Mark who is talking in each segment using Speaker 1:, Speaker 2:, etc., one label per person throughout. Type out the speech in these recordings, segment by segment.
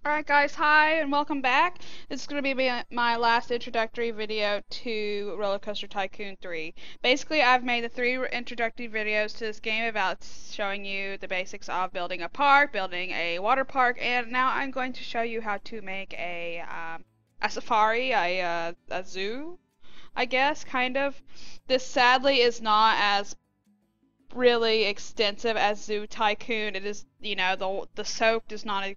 Speaker 1: Alright guys, hi and welcome back. This is going to be my last introductory video to Roller Coaster Tycoon 3. Basically, I've made the three introductory videos to this game about showing you the basics of building a park, building a water park, and now I'm going to show you how to make a safari, a zoo, I guess, kind of. This sadly is not as really extensive as Zoo Tycoon. It is, the soak is not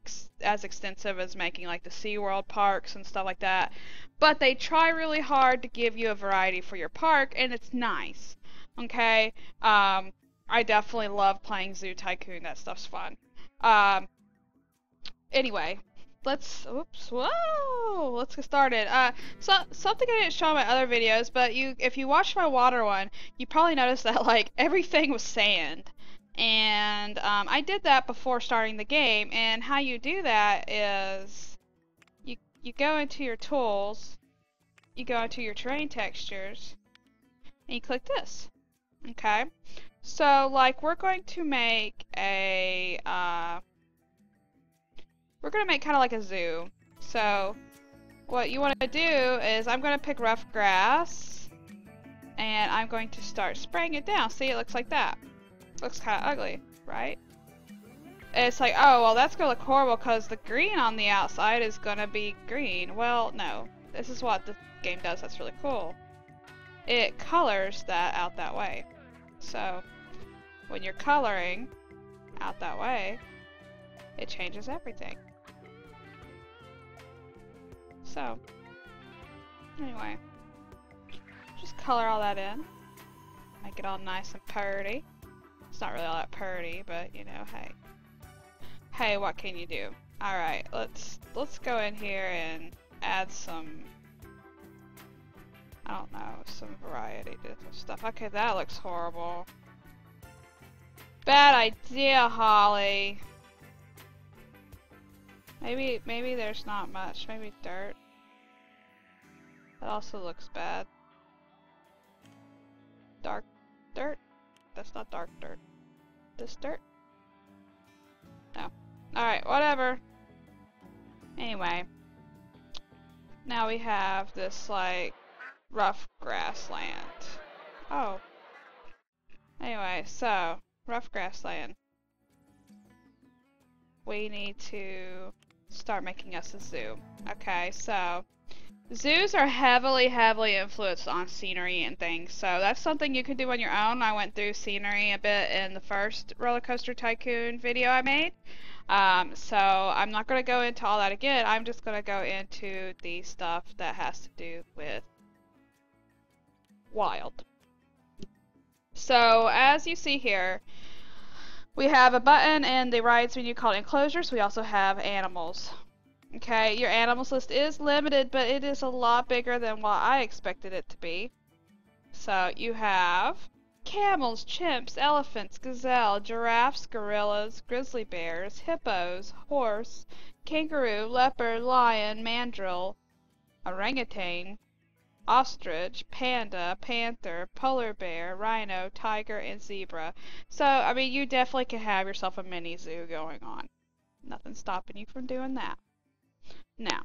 Speaker 1: as extensive as making like the SeaWorld parks and stuff like that. But they try really hard to give you a variety for your park, and it's nice. Okay? I definitely love playing Zoo Tycoon. That stuff's fun. Um, anyway, let's get started. So something I didn't show in my other videos, but if you watched my water one, you probably noticed that like everything was sand. And I did that before starting the game, and how you do that is you go into your tools, you go into your terrain textures, and you click this. Okay? So like we're going to make we're gonna make kind of like a zoo. So what you want to do is I'm going to pick rough grass and I'm going to start spraying it down. See, it looks like that. Looks kind of ugly, right? It's like, oh, well, that's going to look horrible because the green on the outside is going to be green. Well, no. This is what the game does that's really cool. It colors that out that way. So when you're coloring out that way, it changes everything. So anyway, just color all that in. Make it all nice and purty. It's not really all that purty, but you know, hey. Hey, what can you do? Alright, let's go in here and add some, I don't know, some variety to different stuff. Okay, that looks horrible. Bad idea, Holly. Maybe there's not much. Maybe dirt. That also looks bad. Dark dirt? That's not dark dirt. This dirt? No. Alright, whatever. Anyway. Now we have this, like, rough grassland. Oh. Anyway, so, rough grassland. We need to start making us a zoo. Okay, so zoos are heavily influenced on scenery and things, so that's something you can do on your own. I went through scenery a bit in the first Roller Coaster Tycoon video I made. So I'm not going to go into all that again. I'm just going to go into the stuff that has to do with wild. So as you see here, we have a button in the rides menu called Enclosures. We also have animals. Okay, your animals list is limited, but it is a lot bigger than what I expected it to be. So you have camels, chimps, elephants, gazelle, giraffes, gorillas, grizzly bears, hippos, horse, kangaroo, leopard, lion, mandrill, orangutan, ostrich, panda, panther, polar bear, rhino, tiger, and zebra. So, I mean, you definitely can have yourself a mini zoo going on. Nothing's stopping you from doing that. Now,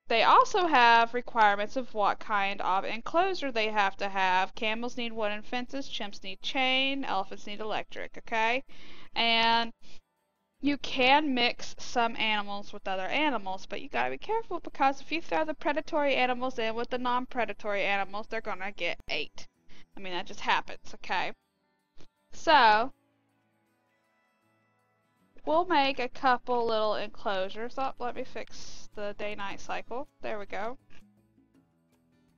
Speaker 1: they also have requirements of what kind of enclosure they have to have. Camels need wooden fences, chimps need chain, elephants need electric, okay? And you can mix some animals with other animals, but you gotta be careful because if you throw the predatory animals in with the non-predatory animals, they're gonna get ate. I mean, that just happens, okay? So, we'll make a couple little enclosures. Oh, let me fix the day-night cycle. There we go.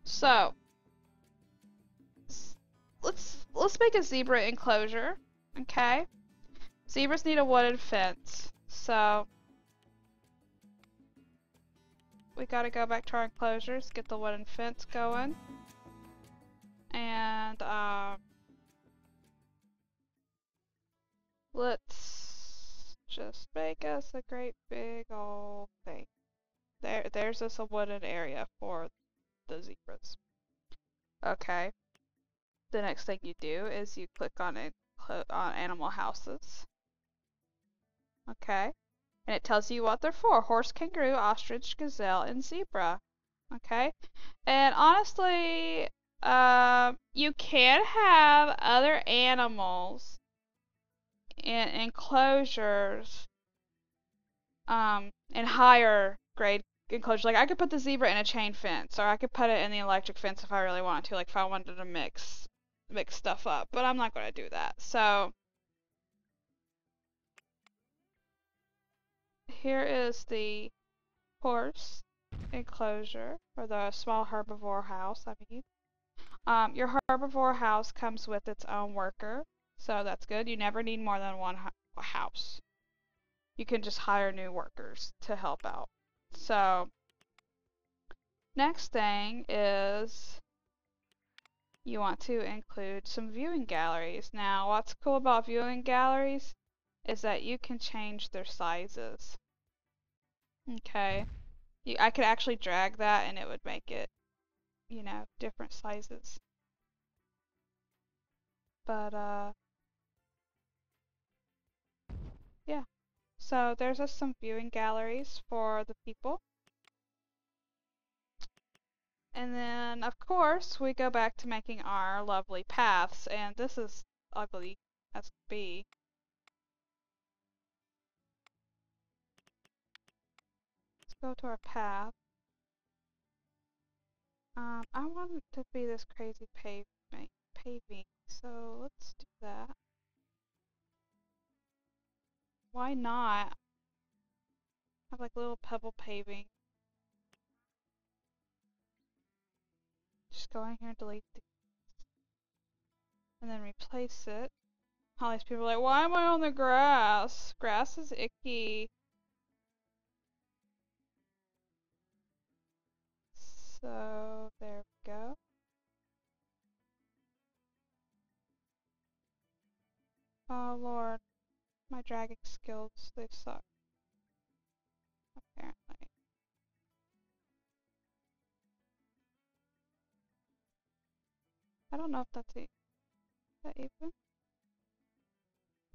Speaker 1: So, let's make a zebra enclosure, okay? Zebras need a wooden fence, so we gotta go back to our enclosures, get the wooden fence going, and let's just make us a great big old thing. There's us a wooden area for the zebras. Okay. The next thing you do is you click on animal houses. Okay. And it tells you what they're for: horse, kangaroo, ostrich, gazelle, and zebra. Okay? And honestly, you can have other animals in enclosures, in higher grade enclosures. Like I could put the zebra in a chain fence, or I could put it in the electric fence if I really wanted to, like if I wanted to mix stuff up. But I'm not going to do that. So here is the horse enclosure, or the small herbivore house, I mean. Your herbivore house comes with its own worker, so that's good. You never need more than one house. You can just hire new workers to help out. So, next thing is you want to include some viewing galleries. Now, what's cool about viewing galleries is that you can change their sizes. Okay. I could actually drag that and it would make it, different sizes. But, yeah. So there's just some viewing galleries for the people. And then, of course, we go back to making our lovely paths, and this is ugly as can be. Let's go to our path. I want it to be this crazy paving, so let's do that. Why not have like little pebble paving? Just go in here and delete these. And then replace it. All these people are like, why am I on the grass? Grass is icky. So, there we go. Oh lord, my dragging skills, they suck. Apparently. I don't know if that's that even?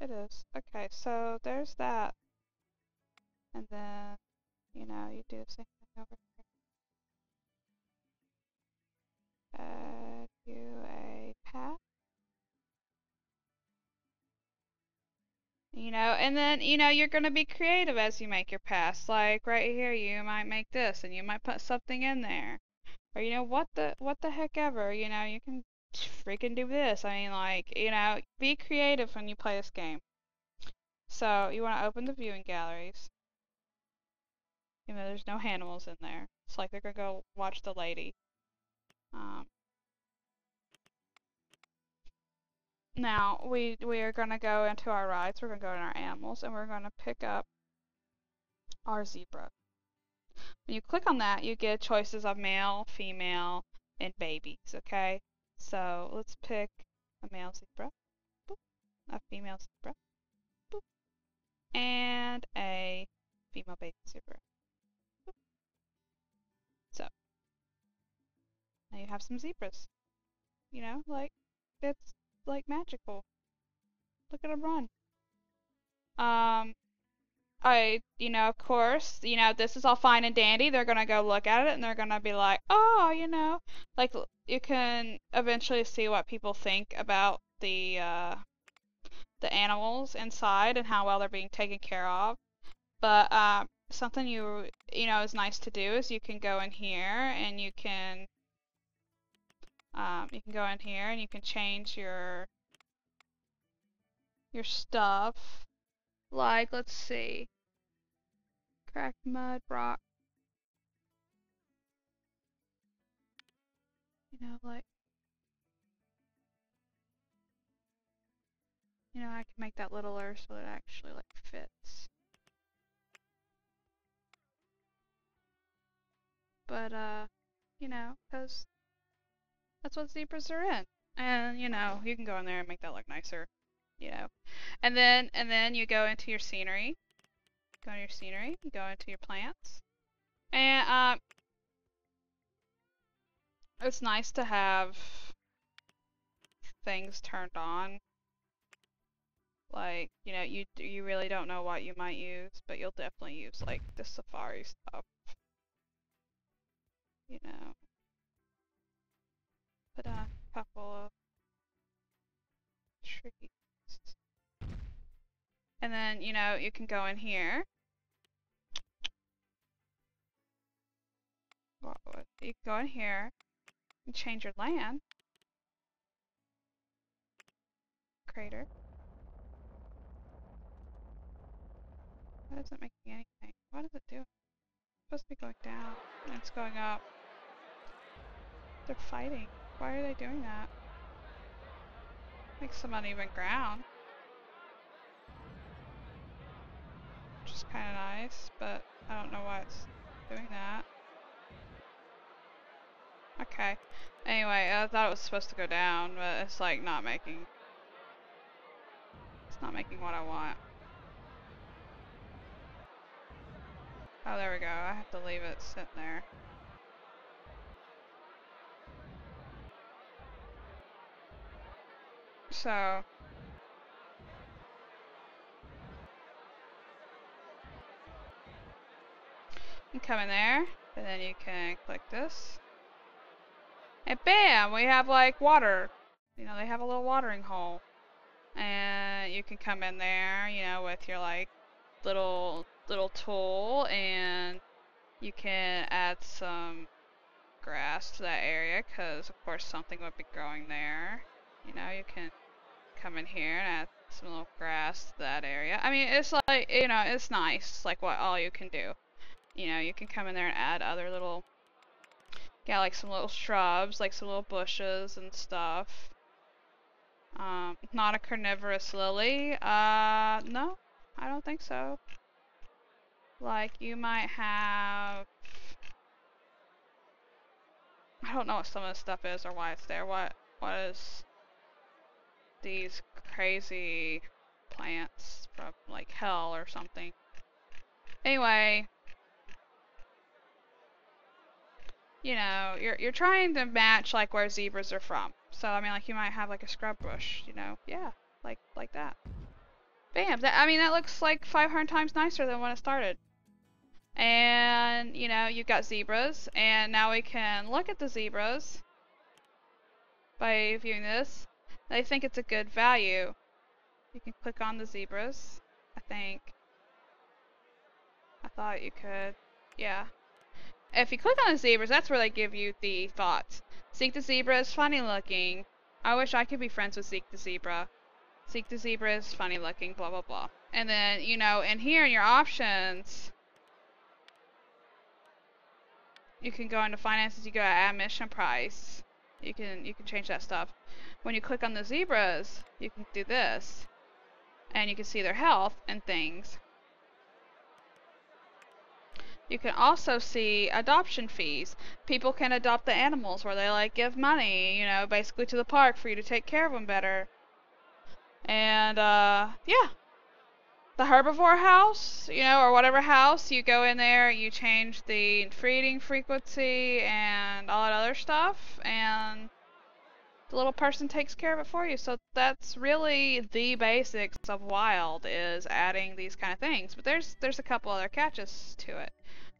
Speaker 1: It is. Okay, so there's that. And then, you do the same thing over here. Add you a path. And then, you're going to be creative as you make your paths. Like right here, you might make this and you might put something in there. Or, what the heck ever, you can freaking do this. I mean, like, be creative when you play this game. So, you want to open the viewing galleries. There's no animals in there. It's like they're going to go watch the lady. Now, we are going to go into our rides. We're going to go in our animals, and we're going to pick up our zebra. When you click on that, you get choices of male, female, and babies, okay? So, let's pick a male zebra, boop, a female zebra, boop, and a female baby zebra. Boop. So, now you have some zebras. It's like magical. Look at them run. Of course, this is all fine and dandy. They're gonna go look at it and they're gonna be like, oh, like you can eventually see what people think about the animals inside and how well they're being taken care of. But something is nice to do is you can go in here and you can go in here and you can change your stuff. Like, let's see. Cracked mud, rock. Like, I can make that littler so it actually, like, fits. But, because that's what zebras are in. And, you can go in there and make that look nicer, And then you go into your scenery. Go into your scenery, you go into your plants. And, it's nice to have things turned on. Like, you know, you really don't know what you might use, but you'll definitely use like the safari stuff. You know, put on a couple of trees. And then, you know, you can go in here. You can go in here and change your land. Crater. Why isn't making anything? What is it doing? It's supposed to be going down, and it's going up. They're fighting. Why are they doing that? Makes some uneven ground. Which is kind of nice, but I don't know why it's doing that. Okay. Anyway, I thought it was supposed to go down, but it's like not making... It's not making what I want. Oh, there we go. I have to leave it sitting there. So... You come in there, and then you can click this. And bam! We have like water. You know, they have a little watering hole. And you can come in there, you know, with your like little tool, and you can add some grass to that area, because of course something would be growing there. You know, you can come in here and add some little grass to that area. I mean, it's like, you know, it's nice, like what all you can do. You know, you can come in there and add other little, yeah, like some little shrubs, like some little bushes and stuff. Not a carnivorous lily. No, I don't think so. Like, you might have... I don't know what some of this stuff is or why it's there. What is these crazy plants from, like, hell or something? Anyway... You know, you're trying to match, like, where zebras are from. So, I mean, like, you might have, like, a scrub bush, you know? Yeah, like that. Bam! I mean, that looks like 500 times nicer than when it started. And, you know, you've got zebras, and now we can look at the zebras by viewing this. I think it's a good value. You can click on the zebras, I think. I thought you could. Yeah. If you click on the zebras, that's where they give you the thoughts. Zeke the zebra is funny looking. I wish I could be friends with Zeke the zebra. Zeke the zebra is funny looking, blah blah blah. And then, you know, in here in your options, you can go into finances, you go to add mission price. You can change that stuff. When you click on the zebras, you can do this. And you can see their health and things. You can also see adoption fees. People can adopt the animals where they like give money, you know, basically to the park for you to take care of them better. And yeah. The herbivore house, you know, or whatever house, you go in there, you change the feeding frequency and all that other stuff, and the little person takes care of it for you. So that's really the basics of wild, is adding these kind of things. But there's a couple other catches to it.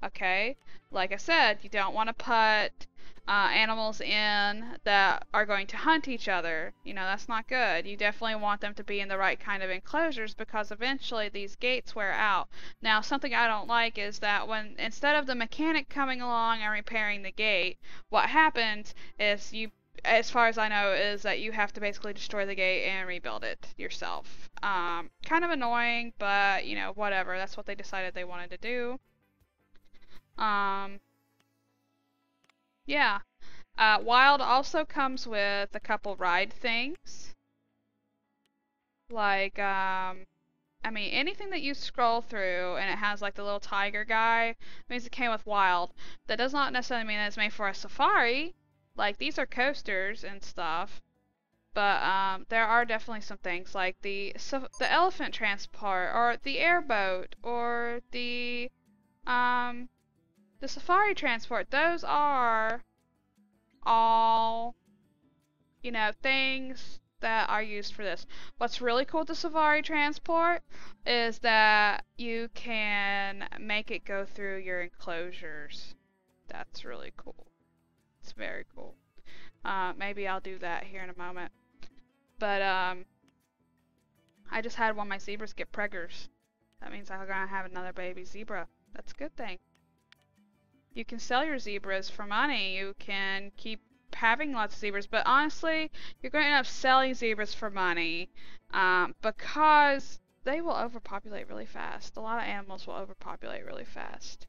Speaker 1: Okay, like I said, you don't want to put animals in that are going to hunt each other. You know, that's not good. You definitely want them to be in the right kind of enclosures, because eventually these gates wear out. Now, something I don't like is that when, instead of the mechanic coming along and repairing the gate, what happens is you, as far as I know, is that you have to basically destroy the gate and rebuild it yourself. Kind of annoying, but, you know, whatever. That's what they decided they wanted to do. Yeah. Wild also comes with a couple ride things. Like, I mean, anything that you scroll through and it has like the little tiger guy means it came with Wild. That does not necessarily mean that it's made for a safari. Like, these are coasters and stuff. But there are definitely some things like the elephant transport, or the airboat, or the safari transport. Those are all, you know, things that are used for this. What's really cool with the Safari Transport is that you can make it go through your enclosures. That's really cool. It's very cool. Maybe I'll do that here in a moment. But I just had one of my zebras get preggers. That means I'm gonna have another baby zebra. That's a good thing. You can sell your zebras for money. You can keep having lots of zebras, but honestly, you're going to end up selling zebras for money because they will overpopulate really fast. A lot of animals will overpopulate really fast.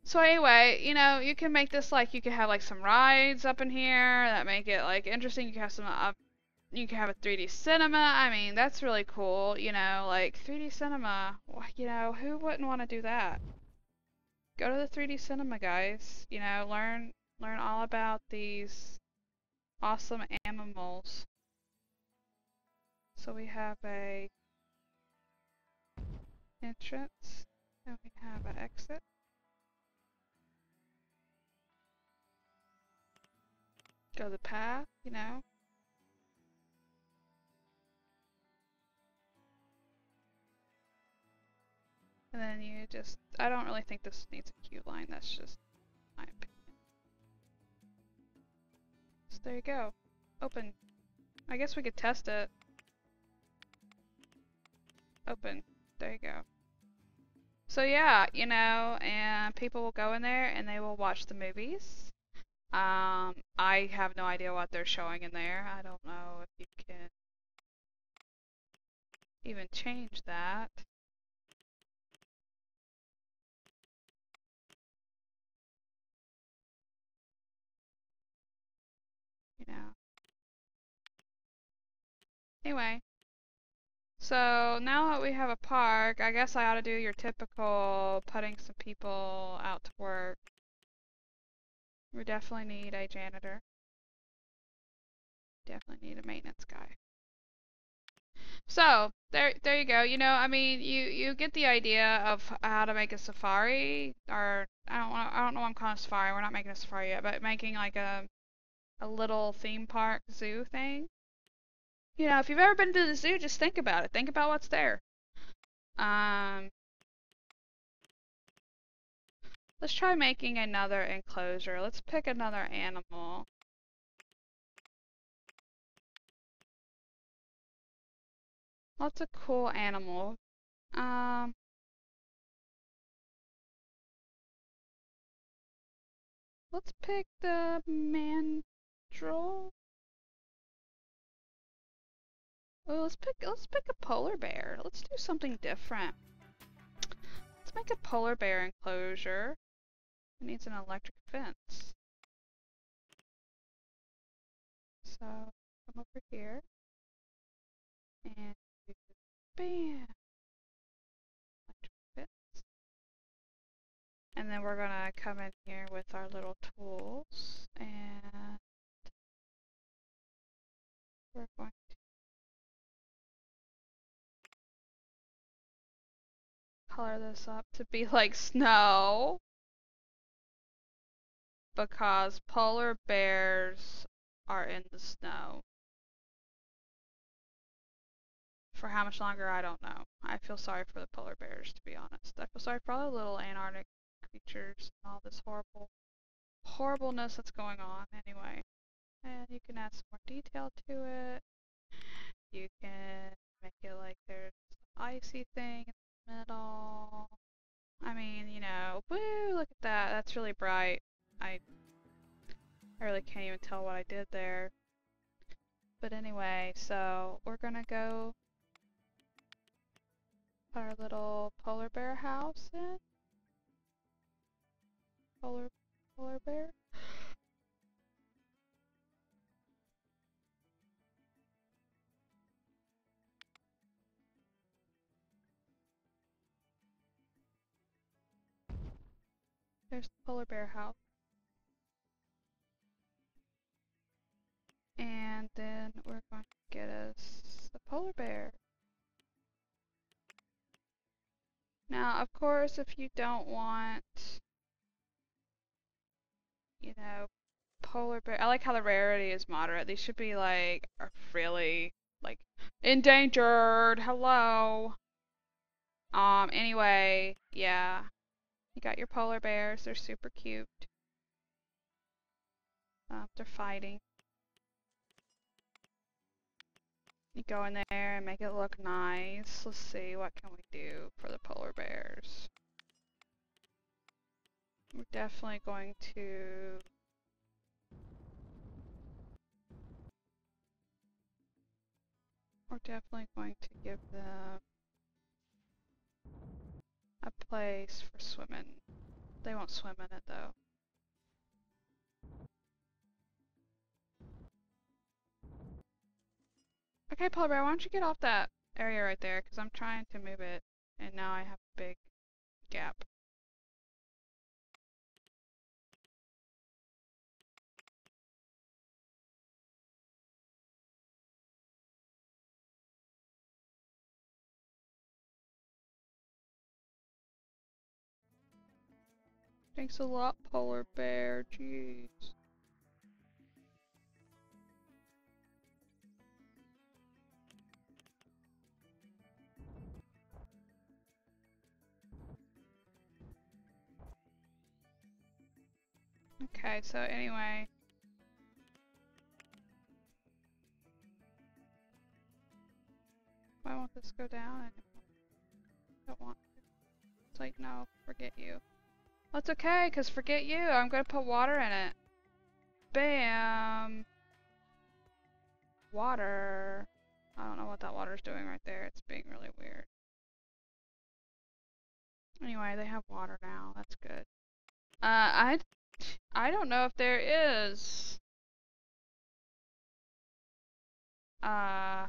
Speaker 1: So anyway, you know, you can make this like, you can have like some rides up in here that make it like interesting. You can have some you can have a 3D cinema. I mean, that's really cool. You know, like 3D cinema. You know, who wouldn't want to do that? Go to the 3D cinema, guys. You know, learn all about these awesome animals. So we have a entrance and we have an exit. Go the path, you know. And then you just, I don't really think this needs a queue line, that's just my opinion. So there you go. Open. I guess we could test it. Open. There you go. So yeah, you know, and people will go in there and they will watch the movies. I have no idea what they're showing in there. I don't know if you can even change that. You know. Anyway, so now that we have a park, I guess I ought to do your typical putting some people out to work. We definitely need a janitor. Definitely need a maintenance guy. So there you go. You know, I mean, you get the idea of how to make a safari, or I don't know what I'm calling a safari. We're not making a safari yet, but making like a little theme park zoo thing. You know, if you've ever been to the zoo, just think about it. Think about what's there. Let's try making another enclosure. Let's pick another animal. What's a cool animal? Let's pick the mandrill. Oh, let's pick a polar bear. Let's do something different. Let's make a polar bear enclosure. It needs an electric fence. So come over here and do bam, electric fence. And then we're gonna come in here with our little tools and we're going to color this up to be like snow because polar bears are in the snow. For how much longer, I don't know. I feel sorry for the polar bears, to be honest. I feel sorry for all the little Antarctic creatures and all this horribleness that's going on anyway. And you can add some more detail to it. You can make it like there's an icy thing in the middle. I mean, you know, woo, look at that. That's really bright. I really can't even tell what I did there. But anyway, so we're gonna go put our little polar bear house in. Polar bear. There's the polar bear house. And then we're going to get us the polar bear. Now, of course, if you don't want, you know, polar bear. I like how the rarity is moderate. These should be like really like endangered. Hello. Anyway, yeah. You got your polar bears. They're super cute. They're fighting. You go in there and make it look nice. Let's see, what can we do for the polar bears? We're definitely going to give them a place for swimming. They won't swim in it though. Okay, polar bear, why don't you get off that area right there? Because I'm trying to move it, and now I have a big gap. Thanks a lot, polar bear. Jeez. Okay, so anyway. Why won't this go down? I don't want to. It's like, no, forget you. Well, it's okay, because forget you. I'm going to put water in it. Bam! Water. I don't know what that water's doing right there. It's being really weird. Anyway, they have water now. That's good. I don't know if there is. I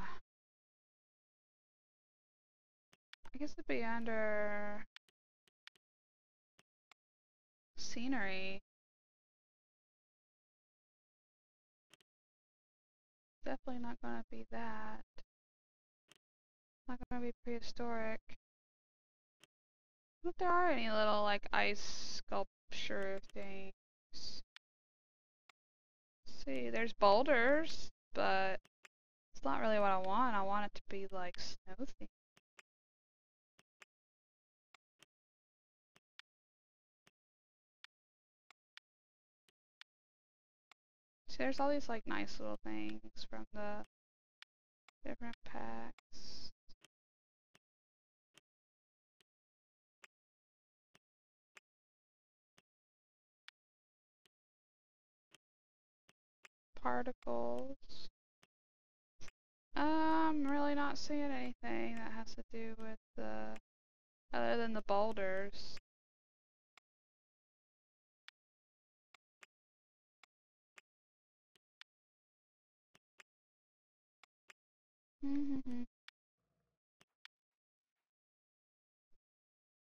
Speaker 1: guess it'd be under scenery. Definitely not gonna be that. Not gonna be prehistoric. But there are any little like ice sculpture things. See, there's boulders, but it's not really what I want. I want it to be like snow themed. See, there's all these like nice little things from the different packs. Particles. I'm really not seeing anything that has to do with the other than the boulders.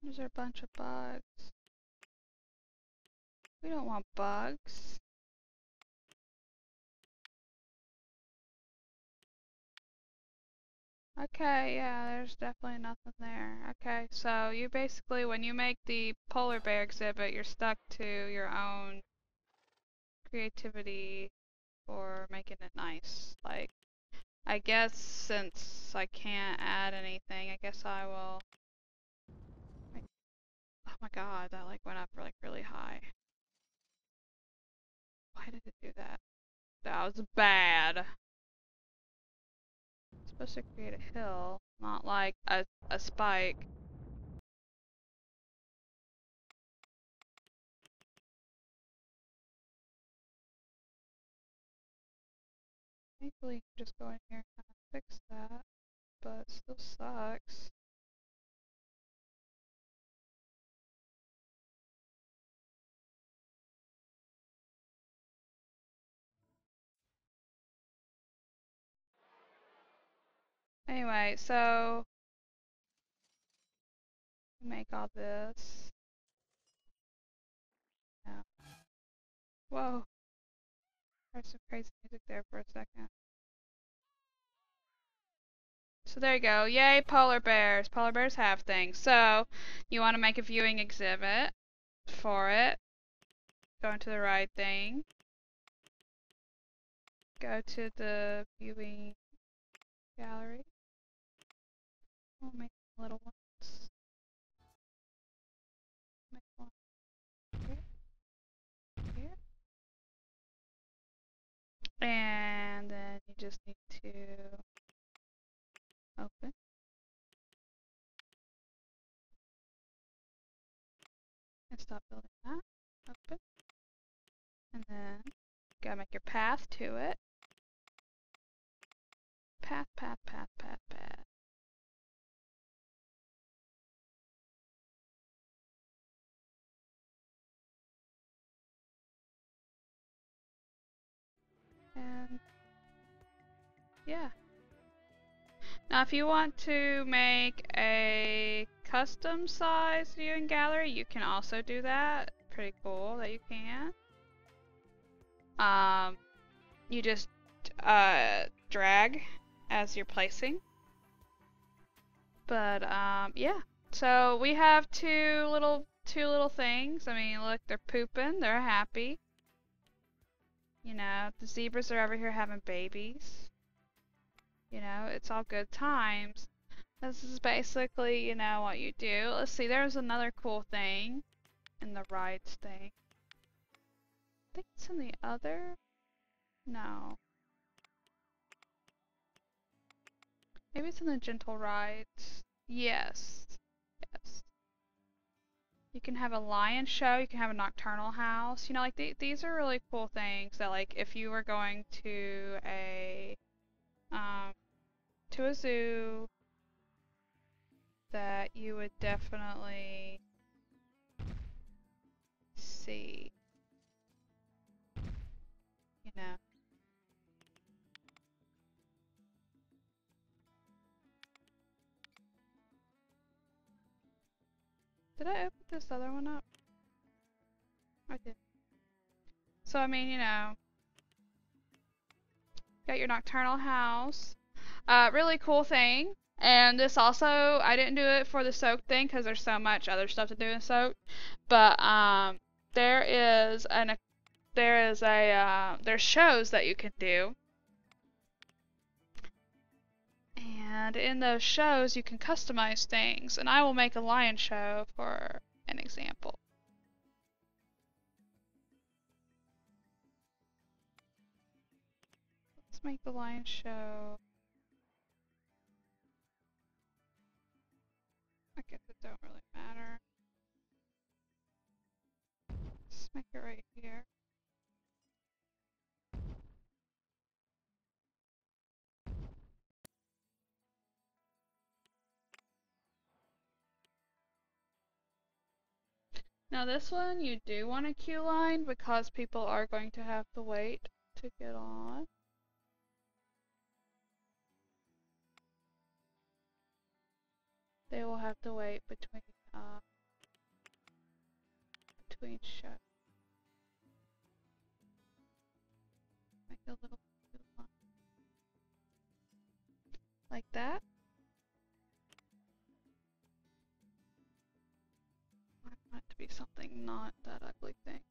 Speaker 1: Those are a bunch of bugs. We don't want bugs. Okay, yeah, there's definitely nothing there. Okay, so you basically, when you make the polar bear exhibit, you're stuck to your own creativity for making it nice. Like, I guess since I can't add anything, I guess I will. Oh my god, that like went up like really high. Why did it do that? That was bad. It's supposed to create a hill, not like a spike. Thankfully, you can just go in here and kind of fix that, but it still sucks. Anyway, so make all this. Yeah. Whoa. There's some crazy music there for a second. So there you go. Yay, polar bears. Polar bears have things. So you want to make a viewing exhibit for it. Go into the right thing. go to the viewing gallery. We'll make little ones. Make one here, here. And then you just need to open. And stop building that. Open. And then you gotta make your path to it. Path, path, path, path, path. And yeah. Now if you want to make a custom size viewing gallery, you can also do that. Pretty cool that you can. You just drag as you're placing. But yeah. So we have two little things. I mean, look, they're pooping, they're happy. You know, the zebras are over here having babies. You know, it's all good times. This is basically, you know, what you do. Let's see, there's another cool thing in the rides thing. I think it's in the other? No. Maybe it's in the gentle rides. Yes. Yes. You can have a lion show, you can have a nocturnal house. You know, like these are really cool things that, like, if you were going to a zoo, that you would definitely see. You know. Did I open this other one up? I did. So, I mean, you know, got your nocturnal house. Really cool thing. And this also, I didn't do it for the soak thing because there's so much other stuff to do in soak. But there's shows that you can do. And in those shows, you can customize things. And I will make a lion show for an example. Let's make the lion show. I guess it don't really matter. Let's make it right here. Now this one you do want a queue line because people are going to have to wait to get on. They will have to wait between shows. Make a little queue line. Like that. I want it to be something not that ugly thing.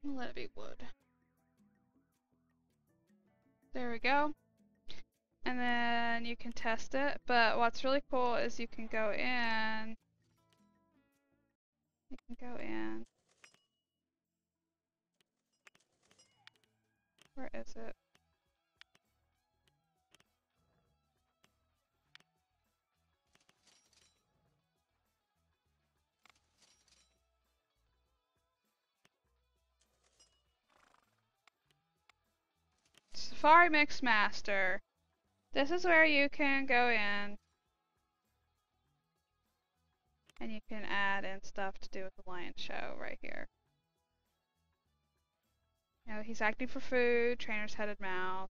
Speaker 1: We'll let it be wood. There we go. And then you can test it, but what's really cool is you can go in. You can go in. Where is it? Safari Mix Master. This is where you can go in and you can add in stuff to do with the lion show right here. You know, he's acting for food, trainer's headed mouth.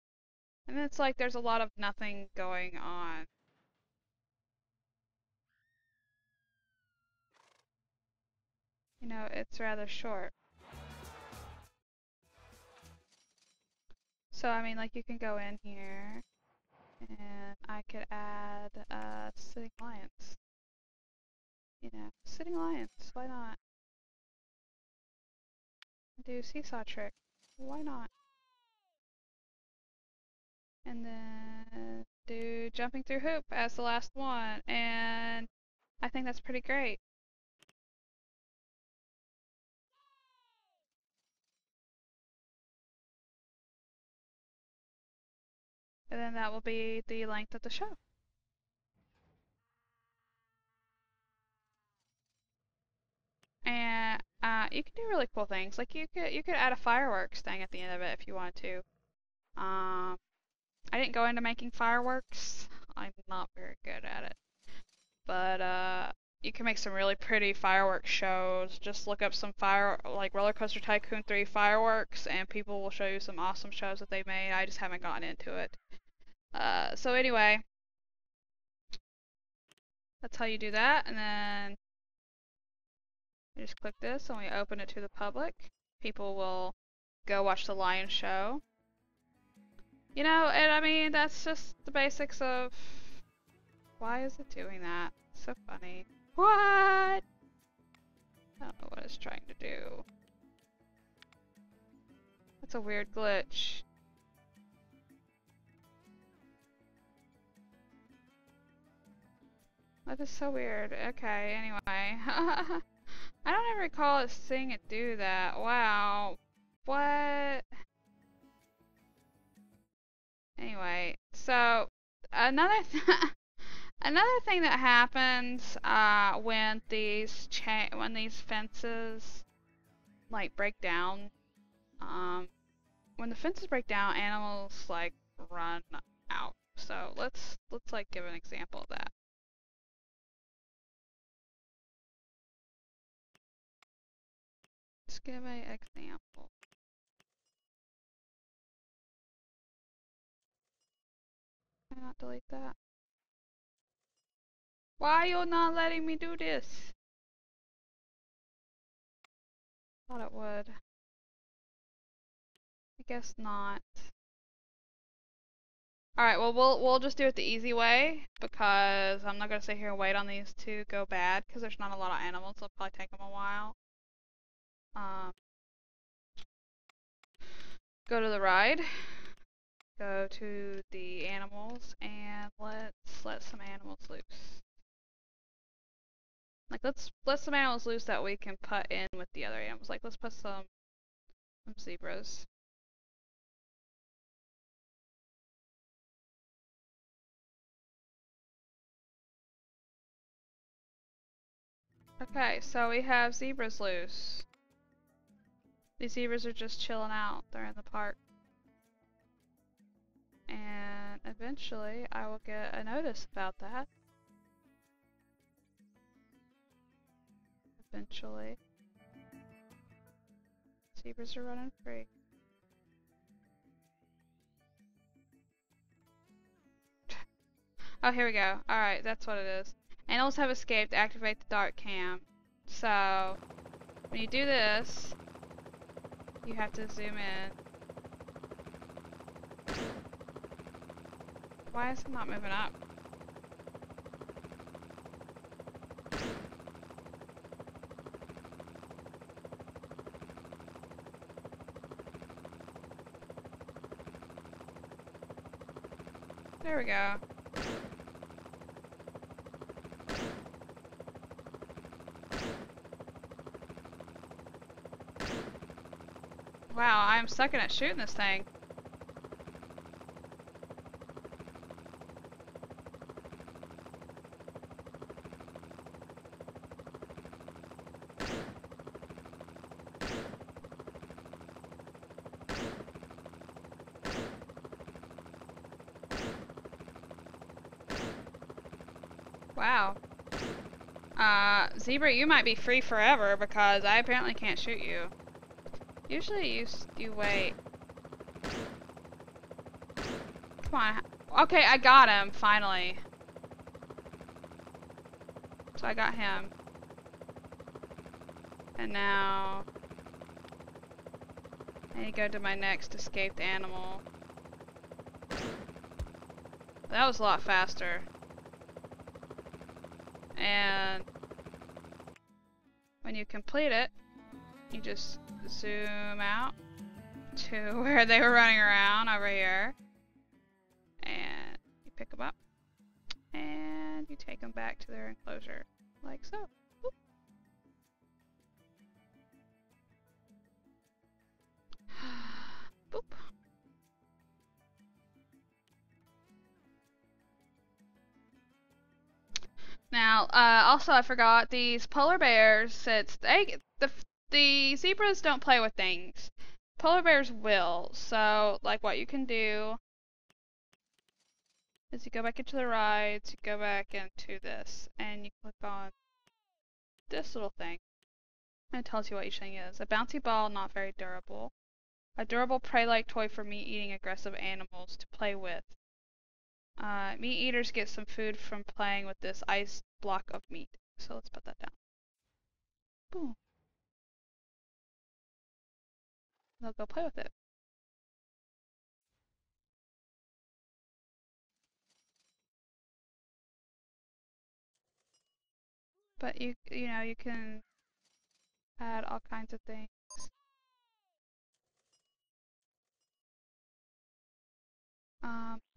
Speaker 1: And it's like there's a lot of nothing going on. You know, it's rather short. So, I mean, like, you can go in here And I could add sitting lions. You know, sitting lions, why not? Do seesaw trick, why not? And then do jumping through hoop as the last one, and I think that's pretty great. And then that will be the length of the show. And you can do really cool things. Like you could add a fireworks thing at the end of it if you wanted to. I didn't go into making fireworks. I'm not very good at it. But you can make some really pretty fireworks shows. Just look up some like Roller Coaster Tycoon 3 fireworks, and people will show you some awesome shows that they made. I just haven't gotten into it. So anyway, that's how you do that, and then you just click this and we open it to the public. People will go watch the lion show. You know, and I mean, that's just the basics of... Why is it doing that? It's so funny. What? I don't know what it's trying to do. That's a weird glitch. That is so weird. Okay, anyway. I don't ever recall it seeing it do that. Wow. What? Anyway, so another thing that happens when these fences like break down, when the fences break down, animals like run out. So let's like give an example of that. Let's give an example. Can I not delete that? Why are you not letting me do this? Thought it would. I guess not. Alright, well we'll just do it the easy way, because I'm not gonna sit here and wait on these to go bad, because there's not a lot of animals, so it'll probably take them a while. Go to the ride, go to the animals, and let's let some animals loose. Like let's let some animals loose that we can put in with the other animals. Like let's put some zebras. Okay, so we have zebras loose. These zebras are just chilling out. They're in the park. And eventually I will get a notice about that. Eventually. Zebras are running free. Oh, here we go. Alright, that's what it is. Animals have escaped. Activate the dark cam. So, when you do this, you have to zoom in. Why is it not moving up? There we go. Wow, I'm sucking at shooting this thing. Wow. Zebra, you might be free forever because I apparently can't shoot you. Usually you wait. Come on. Okay, I got him, finally. So I got him. And now I need to go to my next escaped animal. That was a lot faster. And when you complete it, you just zoom out to where they were running around over here. And you pick them up. And you take them back to their enclosure. Like so. Boop. Boop. Now, also I forgot these polar bears. The zebras don't play with things. Polar bears will. So, like, what you can do is you go back into the rides, you go back into this, and you click on this little thing. And it tells you what each thing is. A bouncy ball, not very durable. A durable prey-like toy for meat-eating aggressive animals to play with. Meat eaters get some food from playing with this ice block of meat. So let's put that down. Boom. They'll go play with it. But you know, you can add all kinds of things.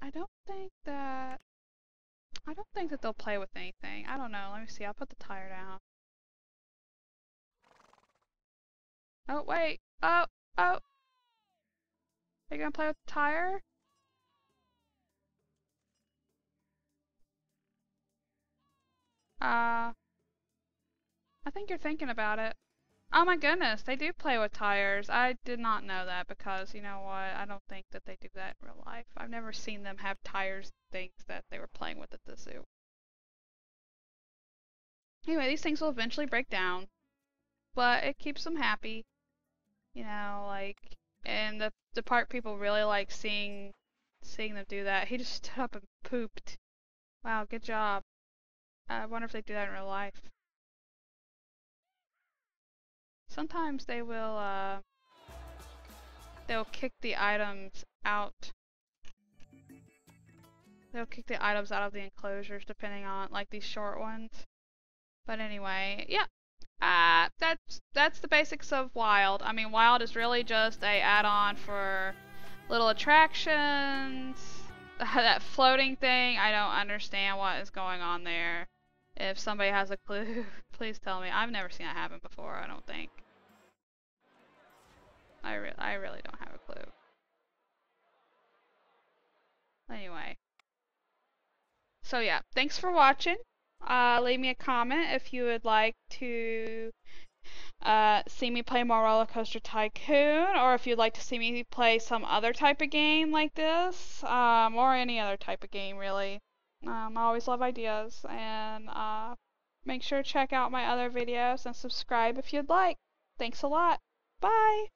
Speaker 1: I don't think that they'll play with anything. I don't know. Let me see. I'll put the tire down. Oh, wait. Oh, oh. Are you gonna play with the tire? I think you're thinking about it. Oh my goodness, they do play with tires. I did not know that because, you know what, I don't think that they do that in real life. I've never seen them have tires things that they were playing with at the zoo. Anyway, these things will eventually break down, but it keeps them happy. You know, like, and the park people really like seeing them do that. He just stood up and pooped. Wow, good job. I wonder if they do that in real life. Sometimes they'll kick the items out. They'll kick the items out of the enclosures depending on, like, these short ones. But anyway, yeah. That's the basics of Wild. I mean, Wild is really just a add-on for little attractions. That floating thing, I don't understand what is going on there. If somebody has a clue, please tell me. I've never seen that happen before, I don't think. I really don't have a clue. Anyway. So yeah, thanks for watching. Leave me a comment if you would like to see me play more Roller Coaster Tycoon, or if you'd like to see me play some other type of game like this, or any other type of game really. I always love ideas, and make sure to check out my other videos and subscribe if you'd like. Thanks a lot. Bye!